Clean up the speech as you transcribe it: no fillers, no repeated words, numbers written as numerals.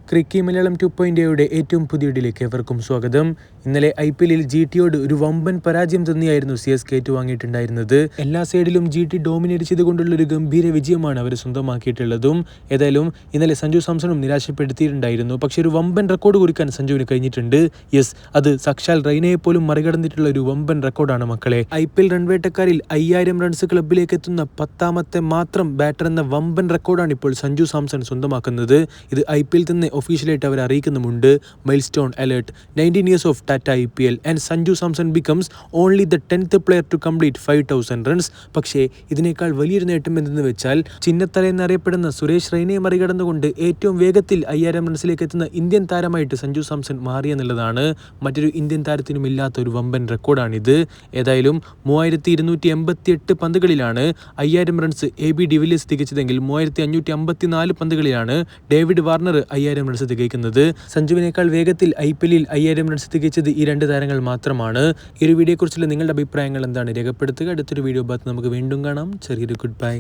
ക്രിക്കി മലയാളം 2.0യുടെ ഏറ്റവും പുതിയ വീഡിയോയിലേക്ക് ഏവർക്കും സ്വാഗതം. ഇന്നലെ IPLൽ GTയോട് ഒരു വമ്പൻ പരാജയം തന്നെയായിരുന്നു CSK ഏറ്റുവാങ്ങിയിട്ടുണ്ടായിരുന്നത്. എല്ലാ സൈഡിലും GT ഡോമിനേറ്റ് ചെയ്തുകൊണ്ടുള്ള ഒരു ഗംഭീര വിജയമാണ് അവർ സ്വന്തമാക്കിയിട്ടുള്ളതും. ഏതായാലും ഇന്നലെ സഞ്ജു സാംസണും നിരാശപ്പെടുത്തിയിട്ടുണ്ടായിരുന്നു. പക്ഷേ ഒരു വമ്പൻ റെക്കോർഡ് കുറിക്കാൻ സഞ്ജുവിന് കഴിഞ്ഞിട്ടുണ്ട്. യെസ്, അത് സാക്ഷാൽ റൈനയെ പോലും മറികടന്നിട്ടുള്ള ഒരു വമ്പൻ റെക്കോർഡാണ് മക്കളെ. IPL റൺവേട്ടക്കാരിൽ 5000 റൺസ് ക്ലബിലേക്ക് എത്തുന്ന 10ാമത്തെ മാത്രം ബാറ്റർ എന്ന വമ്പൻ റെക്കോർഡാണ് ഇപ്പോൾ സഞ്ജു സാംസൺ സ്വന്തമാക്കുന്നത്. ഇത് IPL തന്നെ ഒഫീഷ്യലായിട്ട് അവർ അറിയിക്കുന്നുമുണ്ട്. Milestone alert, 19 years of Tata IPL and Sanju Samson becomes only the 10th player to complete 5000 runs. പക്ഷേ ഇതിനേക്കാൾ വലിയൊരു നേട്ടം എന്തെന്ന് വെച്ചാൽ ചിന്നത്തല എന്നറിയപ്പെടുന്ന സുരേഷ് റൈനയെ മറികടന്നുകൊണ്ട് ഏറ്റവും വേഗത്തിൽ 5000 റൺസിലേക്ക് എത്തുന്ന ഇന്ത്യൻ താരമായിട്ട് സഞ്ജു സാംസൺ മാറിയെന്നുള്ളതാണ്. മറ്റൊരു ഇന്ത്യൻ താരത്തിനും ഇല്ലാത്ത ഒരു വമ്പൻ റെക്കോർഡാണിത്. ഏതായാലും 3288 പന്തുകളിലാണ് 5000 റൺസ് AB ഡിവിലിയേഴ്സ് തികച്ചതെങ്കിൽ 3554 പന്തുകളിലാണ് ഡേവിഡ് വാർണർ 5000 റൺസ് തികയ്ക്കുന്നത്. സഞ്ജുവിനേക്കാൾ വേഗത്തിൽ IPLൽ 5000 റൺസ് തികച്ചത് ഈ രണ്ട് താരങ്ങൾ മാത്രമാണ്. ഈ ഒരു വീഡിയോയെക്കുറിച്ചുള്ള നിങ്ങളുടെ അഭിപ്രായങ്ങൾ എന്താണ് രേഖപ്പെടുത്തുക. അടുത്തൊരു വീഡിയോ ഭാഗത്ത് നമുക്ക് വീണ്ടും കാണാം. ചെറിയൊരു ഗുഡ് ബൈ.